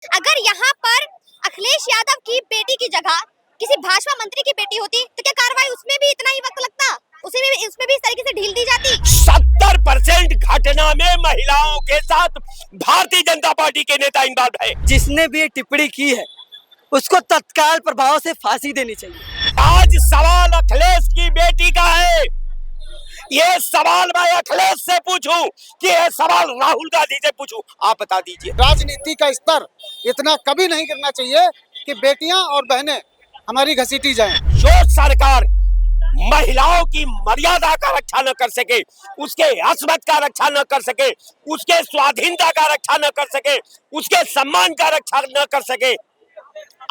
अगर यहाँ पर अखिलेश यादव की बेटी की जगह किसी भाजपा मंत्री की बेटी होती तो क्या कार्रवाई उसमें भी इतना ही वक्त लगता, उसमें भी इस तरीके से ढील दी जाती। 70% घटना में महिलाओं के साथ भारतीय जनता पार्टी के नेता इन्वॉल्व है। जिसने भी ये टिप्पणी की है उसको तत्काल प्रभाव से फांसी देनी चाहिए। आज सवाल अखिलेश की बेटी का है। ये सवाल मैं अखिलेश से पूछूं कि ये सवाल राहुल गांधी से पूछूं, आप बता दीजिए। राजनीति का स्तर इतना कभी नहीं गिरना चाहिए कि बेटियां और बहनें हमारी घसीटी जाएं। जो सरकार महिलाओं की मर्यादा का रक्षा न कर सके, उसके अस्मत का रक्षा न कर सके, उसके स्वाधीनता का रक्षा न कर सके, उसके सम्मान का रक्षा न कर सके,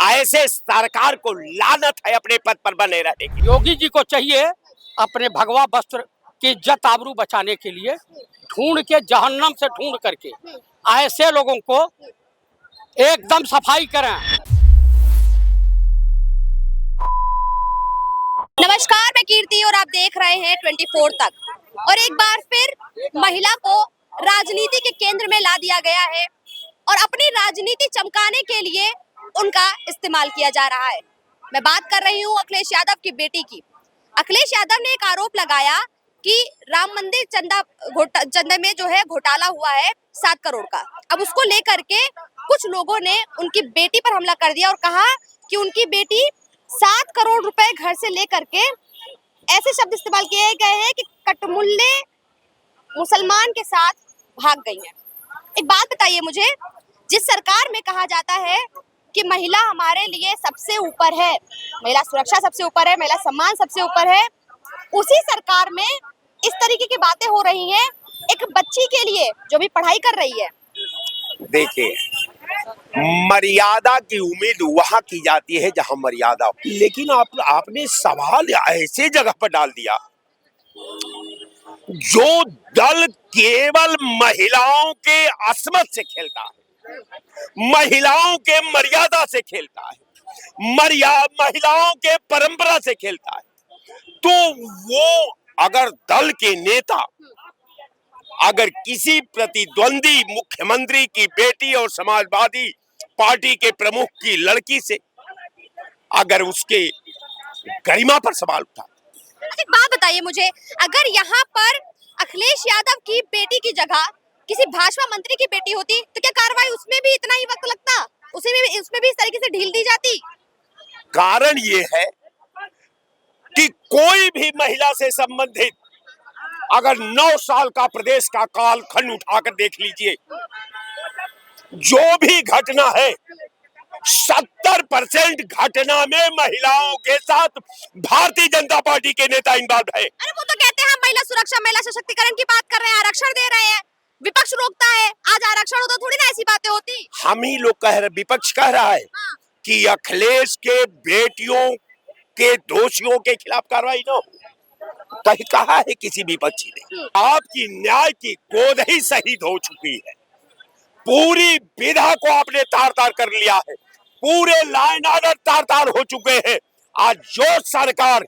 ऐसे सरकार को लानत है अपने पद पर बने रहने की। योगी जी को चाहिए अपने भगवा वस्त्र की इज्जत आबरू बचाने के लिए ढूंढ के जहन्नम से ढूंढ करके ऐसे लोगों को एकदम सफाई करें। नमस्कार, मैं कीर्ति और आप देख रहे हैं 24 तक। और एक बार फिर महिला को राजनीति के केंद्र में ला दिया गया है और अपनी राजनीति चमकाने के लिए उनका इस्तेमाल किया जा रहा है। मैं बात कर रही हूँ अखिलेश यादव की बेटी की। अखिलेश यादव ने एक आरोप लगाया कि राम मंदिर चंदा में जो है घोटाला हुआ है 7 करोड़ का। अब उसको लेकर के कुछ लोगों ने उनकी बेटी पर हमला कर दिया और कहा कि उनकी बेटी 7 करोड़ रुपए घर से लेकर के ऐसे शब्द इस्तेमाल किए गए हैं कि कटमुल्ले मुसलमान के साथ भाग गई हैं। एक बात बताइए मुझे, जिस सरकार में कहा जाता है कि महिला हमारे लिए सबसे ऊपर है, महिला सुरक्षा सबसे ऊपर है, महिला सम्मान सबसे ऊपर है, उसी सरकार में इस तरीके की बातें हो रही हैं एक बच्ची के लिए जो भी पढ़ाई कर रही है। देखिए, मर्यादा की उम्मीद वहां की जाती है जहां मर्यादा हो, लेकिन आपने सवाल ऐसे जगह पर डाल दिया जो दल केवल महिलाओं के अस्मत से खेलता है, महिलाओं के मर्यादा से खेलता है, महिलाओं के परंपरा से खेलता है, तो वो अगर दल के नेता अगर किसी प्रतिद्वंदी मुख्यमंत्री की बेटी और समाजवादी पार्टी के प्रमुख की लड़की से अगर उसके गरिमा पर सवाल उठा। एक बात बताइए मुझे, अगर यहाँ पर अखिलेश यादव की बेटी की जगह किसी भाजपा मंत्री की बेटी होती तो क्या कार्रवाई उसमें भी इतना ही वक्त लगता, उसमें भी इस तरीके से ढील दी जाती। कारण ये है कि कोई भी महिला से संबंधित अगर 9 साल का प्रदेश का कालखंड उठाकर देख लीजिए, जो भी घटना है 70% घटना में महिलाओं के साथ भारतीय जनता पार्टी के नेता इन्वॉल्व है। अरे वो तो कहते हैं हम महिला सुरक्षा महिला सशक्तिकरण की बात कर रहे हैं, आरक्षण दे रहे हैं, विपक्ष रोकता है। आज आरक्षण हो तो थोड़ी ना ऐसी बातें होती। हम ही लोग कह रहे, विपक्ष कह रहा है कि अखिलेश के बेटियों के दोषियों के खिलाफ कार्रवाई न हो। कहीं कहा है किसी विपक्षी ने? आपकी न्याय की गोद ही शहीद हो चुकी है, पूरी विधा को आपने तार तार कर लिया है, पूरे लाइन ऑर्डर तार तार हो चुके हैं। आज जो सरकार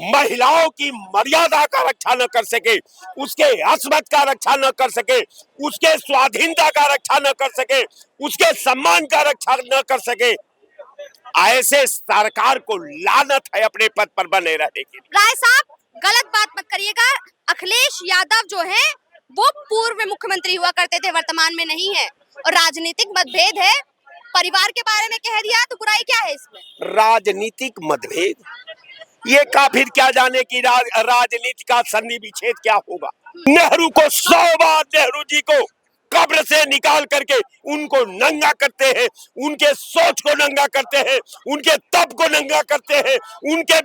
महिलाओं की मर्यादा का रक्षा न कर सके, उसके अस्मत का रक्षा न कर सके, उसके स्वाधीनता का रक्षा न कर सके, उसके सम्मान का रक्षा न कर सके, ऐसे सरकार को लानत है अपने पद पर बने रहने की। राय साहब, गलत बात मत करिएगा। अखिलेश यादव जो है वो पूर्व मुख्यमंत्री हुआ करते थे, वर्तमान में नहीं है। और राजनीतिक मतभेद है, परिवार के बारे में कह दिया तो बुराई क्या है इसमें? राजनीतिक मतभेद, ये का फिर क्या जाने की राजनीति का संधि विच्छेद क्या होगा। नेहरू को 100 बार नेहरू जी को कब्र से निकाल करके उनको नंगा करते हैं, उनके सोच को नंगा करते हैं, उनके तप को नंगा करते हैं, उनके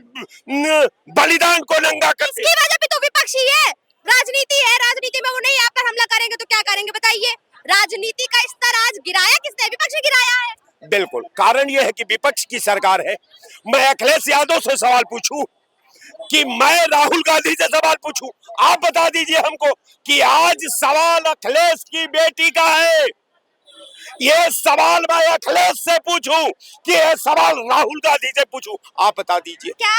बलिदान को नंगा करते हैं। इसकी वजह भी तो विपक्षी है, राजनीति है, राजनीति में वो नहीं आप पर हमला करेंगे तो क्या करेंगे बताइए। राजनीति का स्तर आज गिराया किसने? विपक्ष ने गिराया है। बिल्कुल, कारण यह है कि विपक्ष की सरकार है। मैं अखिलेश यादव से सवाल पूछूं कि मैं राहुल गांधी से सवाल पूछूं, आप बता दीजिए हमको कि आज सवाल अखिलेश की बेटी का है। ये सवाल मैं अखिलेश से पूछूं कि ये सवाल राहुल गांधी से पूछूं, आप बता दीजिए। क्या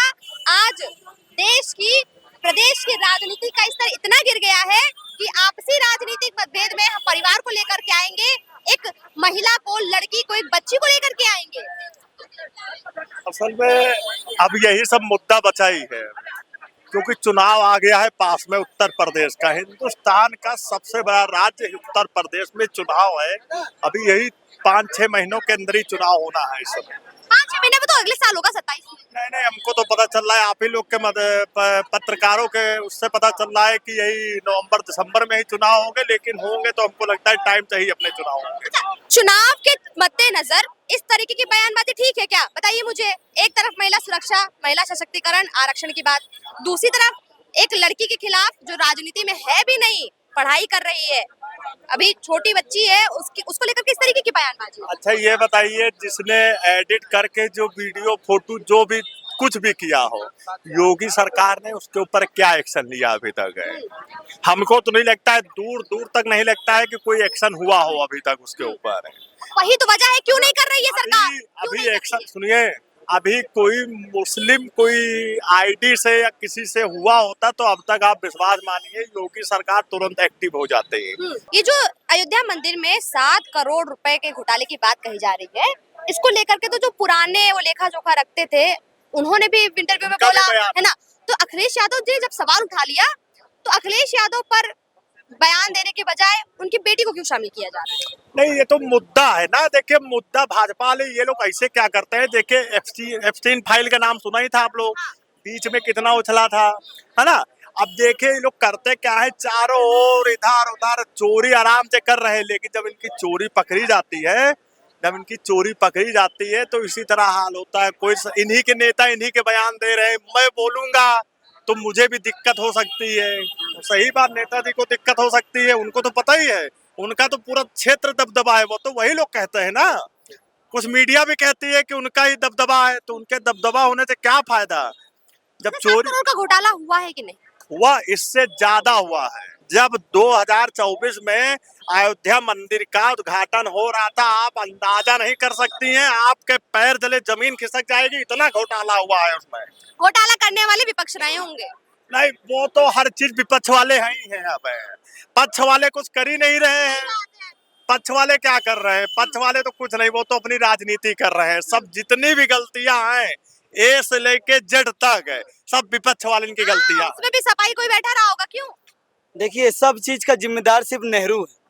आज प्रदेश की राजनीति का स्तर इतना गिर गया है कि आपसी राजनीतिक मतभेद में हम परिवार को लेकर के आएंगे, एक महिला को, लड़की को, एक बच्ची को लेकर के आएंगे। असल में अब यही सब मुद्दा बचा ही है, क्योंकि चुनाव आ गया है पास में उत्तर प्रदेश का। हिंदुस्तान का सबसे बड़ा राज्य उत्तर प्रदेश में चुनाव है। अभी यही 5-6 महीनों के अंदर ही चुनाव होना है इस समय। 5-6 महीने में तो अगले साल होगा 27 में। नहीं, हमको तो पता चल रहा है, आप ही लोग के पत्रकारों के उससे पता चल रहा है कि यही नवंबर दिसंबर में ही चुनाव होंगे, लेकिन होंगे तो हमको लगता है टाइम चाहिए अपने चुनाव होंगे। अच्छा, चुनाव के मद्देनजर इस तरीके की बयानबाजी ठीक है क्या? बताइए मुझे। एक तरफ महिला सुरक्षा, महिला सशक्तिकरण, आरक्षण की बात, दूसरी तरफ एक लड़की के खिलाफ जो राजनीति में है भी नहीं, पढ़ाई कर रही है, अभी छोटी बच्ची है, उसको लेकर किस तरीके की बयानबाजी? अच्छा ये बताइए, जिसने एडिट करके जो वीडियो फोटो जो भी कुछ भी किया हो, योगी सरकार ने उसके ऊपर क्या एक्शन लिया अभी तक है? हमको तो नहीं लगता है, दूर दूर तक नहीं लगता है कि कोई एक्शन हुआ हो अभी तक उसके ऊपर। वही तो वजह है क्यों नहीं कर रही है सरकार। अभी एक्शन सुनिए, अभी कोई मुस्लिम कोई आईडी से या किसी से हुआ होता तो अब तक आप विश्वास मानिए योगी सरकार तुरंत एक्टिव हो जाते हैं। ये जो अयोध्या मंदिर में 7 करोड़ रुपए के घोटाले की बात कही जा रही है, इसको लेकर के तो जो पुराने वो लेखा जोखा रखते थे, उन्होंने भी इंटरव्यू में बोला है ना। तो अखिलेश यादव जी जब सवाल उठा लिया, तो अखिलेश यादव पर बयान देने के बजाय उनकी बेटी को क्यों शामिल किया जा रहा है? नहीं, ये तो मुद्दा है ना। देखिए, मुद्दा भाजपा वाले ये लोग ऐसे क्या करते हैं, देखिए एप्स्टीन फाइल का नाम सुना ही था आप लोग, बीच में कितना उछला था, है ना। अब देखिए ये लोग करते क्या है, चारों ओर इधर उधर चोरी आराम से कर रहे हैं, लेकिन जब इनकी चोरी पकड़ी जाती है तो इसी तरह हाल होता है। कोई इन्हीं के नेता इन्हीं के बयान दे रहे हैं, मैं बोलूंगा तो मुझे भी दिक्कत हो सकती है। सही बात, नेताजी को दिक्कत हो सकती है, उनको तो पता ही है, उनका तो पूरा क्षेत्र दबदबा है। वो तो वही लोग कहते हैं ना, कुछ मीडिया भी कहती है कि उनका ही दबदबा है, तो उनके दबदबा होने से क्या फायदा जब चोरी का घोटाला हुआ है कि नहीं हुआ? इससे ज्यादा हुआ है। जब 2024 में अयोध्या मंदिर का उद्घाटन हो रहा था, आप अंदाजा नहीं कर सकती हैं, आपके पैर तले जमीन खिसक जाएगी, इतना घोटाला हुआ है उसमें। घोटाला करने वाले विपक्ष रहे होंगे। नहीं, वो तो हर चीज विपक्ष वाले ही हैं। अब पक्ष वाले कुछ कर ही नहीं रहे हैं। पक्ष वाले क्या कर रहे हैं? पक्ष वाले तो कुछ नहीं, वो तो अपनी राजनीति कर रहे हैं। सब जितनी भी गलतियां हैं ए से लेके जेड तक है, सब विपक्ष वाले की गलतियां। उसमें भी सफाई कोई बैठा रहा होगा, क्यों? देखिए, सब चीज का जिम्मेदार सिर्फ नेहरू है।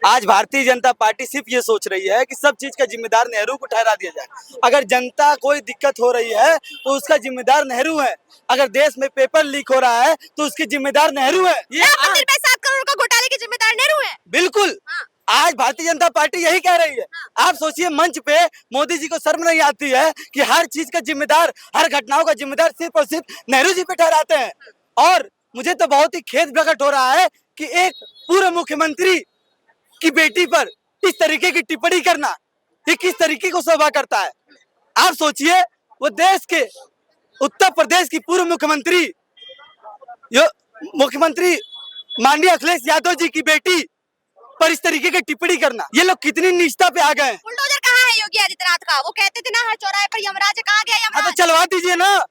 आज भारतीय जनता पार्टी सिर्फ ये सोच रही है कि सब चीज का जिम्मेदार नेहरू को ठहरा दिया जाए। अगर जनता कोई दिक्कत हो रही है तो उसका जिम्मेदार नेहरू है। अगर देश में पेपर लीक हो रहा है तो उसकी जिम्मेदार नेहरू है। ये मंदिर में 7 करोड़ का घोटाले की जिम्मेदार नेहरू है। बिल्कुल, आज भारतीय जनता पार्टी यही कह रही है। आप सोचिए, मंच पे मोदी जी को शर्म नहीं आती है कि हर चीज का जिम्मेदार, हर घटनाओं का जिम्मेदार सिर्फ और सिर्फ नेहरू जी पे ठहराते हैं। और मुझे तो बहुत ही खेद प्रकट हो रहा है कि एक पूर्व मुख्यमंत्री की बेटी पर इस तरीके की टिप्पणी करना, ये किस तरीके को शोभा करता है। आप सोचिए, वो देश के उत्तर प्रदेश की पूर्व मुख्यमंत्री माननीय अखिलेश यादव जी की बेटी पर इस तरीके की टिप्पणी करना, ये लोग कितनी नीचता पे आ गए हैं। बुलडोजर कहाँ है योगी आदित्यनाथ का? वो कहते थे ना हर चौराहे पर यमराज, कहाँ गया यमराज? तो चलवा दीजिए ना,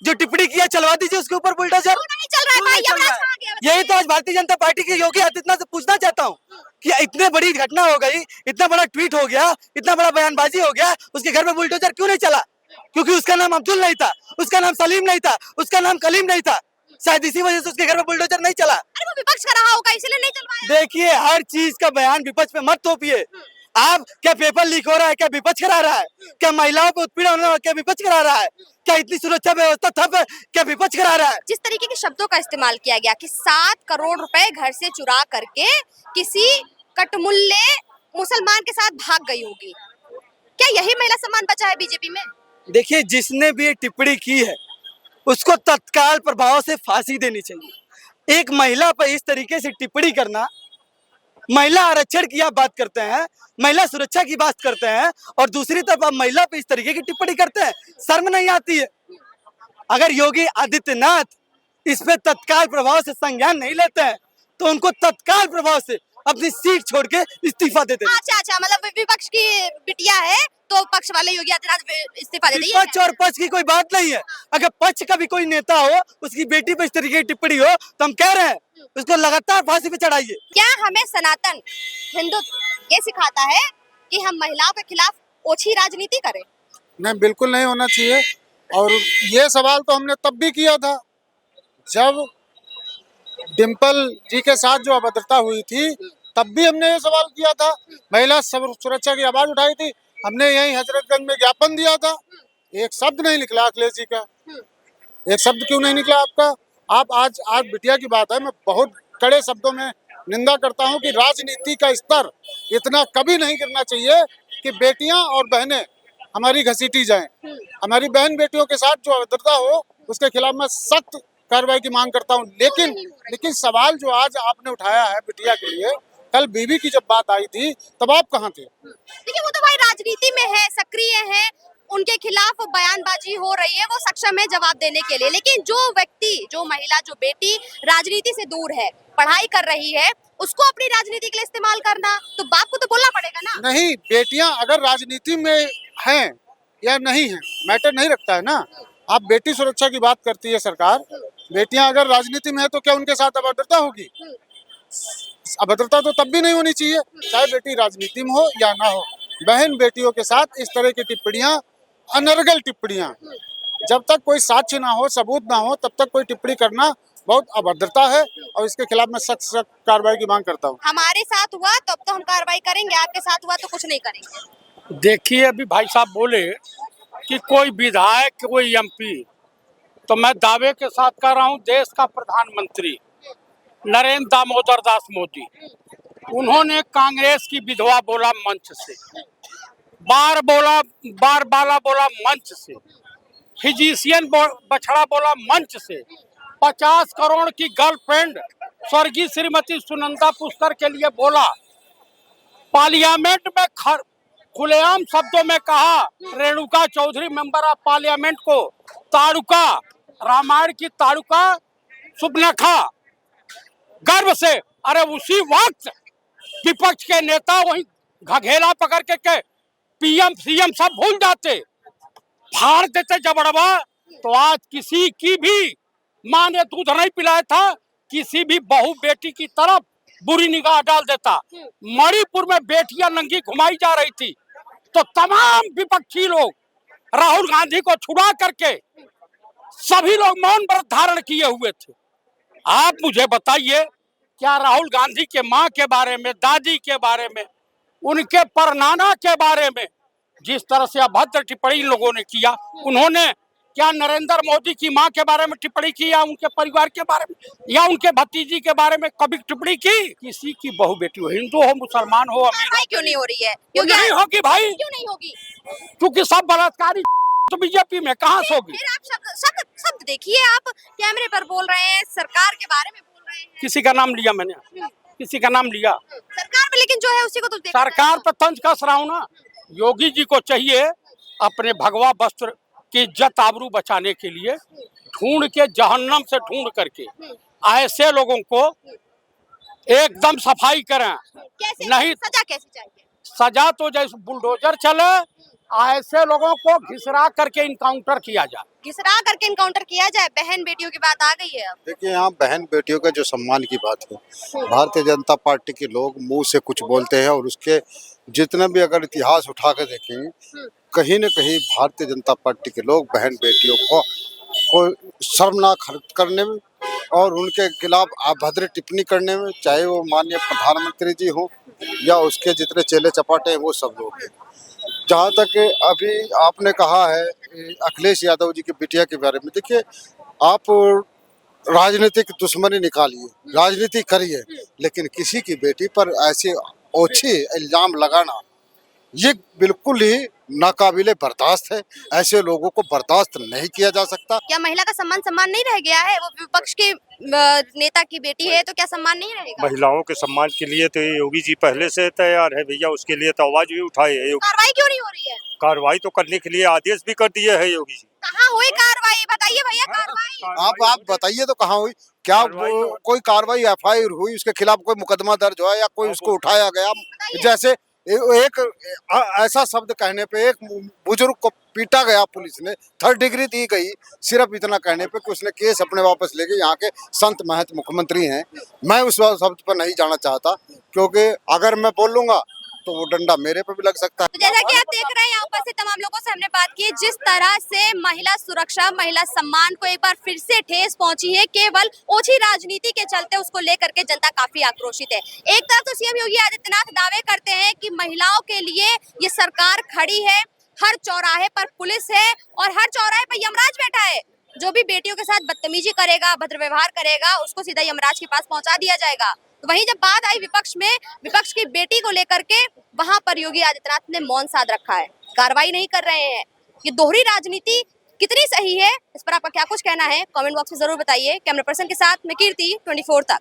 जो टिप्पणी किया चलवा दीजिए उसके ऊपर बुलडोजर। नहीं चल रहा है भाई, यमराज कहाँ गया? यही तो आज भारतीय जनता पार्टी के योगी आदित्यनाथ से पूछना चाहता हूँ कि इतने बड़ी घटना हो गई, इतना बड़ा ट्वीट हो गया, इतना बड़ा बयानबाजी हो गया, उसके घर में बुलडोजर क्यों नहीं चला? क्योंकि उसका नाम अब्दुल नहीं था, उसका नाम सलीम नहीं था, उसका नाम कलीम नहीं था। शायद इसी वजह से उसके घर में बुलडोजर नहीं चला। अरे वो विपक्ष का रहा होगा, इसलिए नहीं चलवाया। देखिए, हर चीज का बयान विपक्ष पे मत थोपिए। आप क्या पेपर लीक हो रहा है, क्या विपक्ष करा रहा है? क्या महिलाओं को उत्पीड़न हो रहा है, क्या विपक्ष करा रहा है? क्या इतनी सुरक्षा व्यवस्था ठप है, क्या विपक्ष करा रहा है? जिस तरीके के शब्दों का इस्तेमाल किया गया कि 7 करोड़ रुपए घर से चुरा करके किसी कटमुल्ले मुसलमान के साथ भाग गई होगी, क्या यही महिला सम्मान बचा है बीजेपी में? देखिए, जिसने भी ये टिप्पणी की है उसको तत्काल प्रभाव से फांसी देनी चाहिए। एक महिला पर इस तरीके से टिप्पणी करना, महिला आरक्षण की आप बात करते हैं, महिला सुरक्षा की बात करते हैं, और दूसरी तरफ आप महिला पे इस तरीके की टिप्पणी करते हैं, शर्म नहीं आती है? अगर योगी आदित्यनाथ इस पे तत्काल प्रभाव से संज्ञान नहीं लेते हैं तो उनको तत्काल प्रभाव से अपनी सीट छोड़ के इस्तीफा दे देना। अच्छा, मतलब विपक्ष की बिटिया है तो पक्ष वाले योगी आदित्यनाथ इस्तीफा दे देंगे। पक्ष और पक्ष की कोई बात नहीं है। अगर पक्ष का भी कोई नेता हो, उसकी बेटी पर इस तरीके की टिप्पणी हो, तो हम कह रहे हैं उसको लगातार फांसी पे चढ़ाइए। क्या हमें सनातन हिंदुत्व ये सिखाता है कि हम महिलाओं के खिलाफ ओछी राजनीति करें? नहीं, बिल्कुल नहीं होना चाहिए। और ये सवाल तो हमने तब भी किया था जब डिम्पल जी के साथ जो अभद्रता हुई थी, तब भी हमने ये सवाल किया था। महिला सुरक्षा की आवाज उठाई थी, हमने यही हजरतगंज में ज्ञापन दिया था। एक शब्द नहीं निकला अखिलेश जी का। एक शब्द क्यों नहीं निकला आपका? आप आज बिटिया की बात है, मैं बहुत कड़े शब्दों में निंदा करता हूं कि राजनीति का स्तर इतना कभी नहीं गिरना चाहिए कि बेटियां और बहनें हमारी घसीटी जाएं। हमारी बहन बेटियों के साथ जो अभद्रता हो उसके खिलाफ मैं सख्त कार्रवाई की मांग करता हूं। लेकिन सवाल जो आज आपने उठाया है बिटिया के लिए, कल बीवी की जब बात आई थी तब आप कहाँ थे? देखिए, वो तो भाई राजनीति में है, सक्रिय है, उनके खिलाफ बयानबाजी हो रही है, वो सक्षम है जवाब देने के लिए। लेकिन जो व्यक्ति, जो महिला, जो बेटी राजनीति से दूर है, पढ़ाई कर रही है, उसको अपनी राजनीति के लिए इस्तेमाल करना, तो बाप को तो बोलना पड़ेगा ना। नहीं, बेटियां अगर राजनीति में हैं या नहीं हैं मैटर नहीं रखता है ना। आप बेटी सुरक्षा की बात करती है सरकार, बेटियां अगर राजनीति में है तो क्या उनके साथ अभद्रता होगी? अभद्रता तो तब भी नहीं होनी चाहिए, चाहे बेटी राजनीति में हो या ना हो। बहन बेटियों के साथ इस तरह की टिप्पणियां, अनर्गल टिप्पणियां, जब तक कोई साक्ष्य ना हो, सबूत ना हो, तब तक कोई टिप्पणी करना बहुत अभद्रता है और इसके खिलाफ मैं सख्त कार्रवाई की मांग करता हूँ। हमारे साथ हुआ तब तो हम कार्रवाई करेंगे, आपके साथ हुआ तो कुछ नहीं करेंगे। देखिए, अभी भाई साहब बोले कि कोई विधायक, कोई एमपी, तो मैं दावे के साथ कह रहा हूँ देश का प्रधानमंत्री नरेंद्र दामोदर दास मोदी, उन्होंने कांग्रेस की विधवा बोला मंच से, बार बाला बोला मंच से, फिजिशियन बछड़ा बोला मंच से, 50 करोड़ की गर्लफ्रेंड स्वर्गीय श्रीमती सुनंदा पुष्कर के लिए बोला, पार्लियामेंट में खुलेआम शब्दों में कहा Renuka Chaudhary member of parliament को ताड़ुका, रामायण की ताड़ुका सुबनखा, गर्व से। अरे उसी वक्त विपक्ष के नेता वही घघेला पकड़ के पीएम सीएम सब भूल जाते, फाड़ देते जबड़वा। तो आज किसी की भी माँ ने दूध नहीं पिलाया था, किसी भी बहू बेटी की तरफ बुरी निगाह डाल देता। मणिपुर में बेटियां नंगी घुमाई जा रही थी तो तमाम विपक्षी लोग राहुल गांधी को छुड़ा करके सभी लोग मौन व्रत धारण किए हुए थे। आप मुझे बताइए, क्या राहुल गांधी के माँ के बारे में, दादी के बारे में, उनके परनाना के बारे में जिस तरह से अभद्र टिप्पणी इन लोगों ने किया, उन्होंने क्या नरेंद्र मोदी की माँ के बारे में टिप्पणी की या उनके परिवार के बारे में या उनके भतीजी के बारे में कभी टिप्पणी की? किसी की बहू बेटी हो, हिंदू हो, मुसलमान हो, अमीर हो, क्यों नहीं हो रही है? नहीं होगी भाई, क्यों नहीं होगी? क्योंकि सब बलात्कारी तो बीजेपी में कहाँ से होगी? फिर आप शब्द देखिए, आप कैमरे पर बोल रहे हैं, सरकार के बारे में बोल रहे हैं। किसी का नाम लिया मैंने? किसी का नाम लिया? सरकार में, लेकिन जो है उसी को तो सरकार पे तंज कस रहा हूँ ना। योगी जी को चाहिए अपने भगवा वस्त्र की इज्जत आबरू बचाने के लिए ढूंढ के, जहन्नम से ढूंढ करके ऐसे लोगों को एकदम सफाई करें। कैसे, नहीं, सजा कैसे चाहिए? सजा तो जैसे बुलडोजर चले, ऐसे लोगों को घिसरा करके इनकाउंटर किया जाए। घिसरा करके इनकाउंटर किया जाए। बहन बेटियों की बात आ गई है अब। देखिए, यहाँ बहन बेटियों का जो सम्मान की बात है, भारतीय जनता पार्टी के लोग मुंह से कुछ बोलते हैं और उसके जितने भी अगर इतिहास उठा कर देखें, कहीं न कहीं भारतीय जनता पार्टी के लोग बहन बेटियों को शर्मनाक हरकत करने में और उनके खिलाफ अभद्र टिप्पणी करने में, चाहे वो माननीय प्रधानमंत्री जी हो या उसके जितने चेले चपाटे हैं वो सब लोग हैं। जहाँ तक अभी आपने कहा है अखिलेश यादव जी की बिटिया के बारे में, देखिए आप राजनीतिक दुश्मनी निकालिए, राजनीति करिए, लेकिन किसी की बेटी पर ऐसे ओछे इल्जाम लगाना ये बिल्कुल ही नाकाबिले बर्दाश्त है। ऐसे लोगों को बर्दाश्त नहीं किया जा सकता। क्या महिला का सम्मान नहीं रह गया है? वो विपक्ष के नेता की बेटी है तो क्या सम्मान नहीं रहेगा? महिलाओं के सम्मान के लिए तो योगी जी पहले से तैयार है भैया, उसके लिए तो आवाज भी उठाए है। कार्रवाई क्यों नहीं हो रही है? कार्रवाई तो करने के लिए आदेश भी कर दिए है योगी जी। कहाँ हुई कार्रवाई? बताइए भैया, कार्रवाई आप बताइए तो कहाँ हुई? क्या कोई कार्रवाई एफआईआर हुई, उसके खिलाफ कोई मुकदमा दर्ज हुआ या कोई उसको उठाया गया? जैसे एक ऐसा शब्द कहने पे एक बुजुर्ग को पीटा गया, पुलिस ने 3rd डिग्री दी गई सिर्फ इतना कहने पे कि उसने केस अपने वापस ले गए। यहाँ के संत महंत मुख्यमंत्री हैं, मैं उस शब्द पर नहीं जाना चाहता, क्योंकि अगर मैं बोलूंगा तो वो डंडा मेरे पे भी लग सकता है। तो जैसा कि आप देख रहे हैं यहाँ उपस्थित तमाम लोगों से हमने बात की, जिस तरह से महिला सुरक्षा, महिला सम्मान को एक बार फिर से ठेस पहुंची है, केवल ओछी राजनीति के चलते उसको लेकर के जनता काफी आक्रोशित है। एक तरफ तो सीएम योगी आदित्यनाथ दावे करते हैं कि महिलाओं के लिए ये सरकार खड़ी है, हर चौराहे पर पुलिस है और हर चौराहे पर यमराज बैठा है। जो भी बेटियों के साथ बदतमीजी करेगा, भद्र व्यवहार करेगा, उसको सीधा यमराज के पास पहुंचा दिया जाएगा। तो वहीं जब बात आई विपक्ष में, विपक्ष की बेटी को लेकर के, वहां पर योगी आदित्यनाथ ने मौन साध रखा है, कार्रवाई नहीं कर रहे हैं। ये दोहरी राजनीति कितनी सही है, इस पर आपका क्या कुछ कहना है, कमेंट बॉक्स में जरूर बताइए। कैमरा पर्सन के साथ मैं कीर्ति, 24 तक।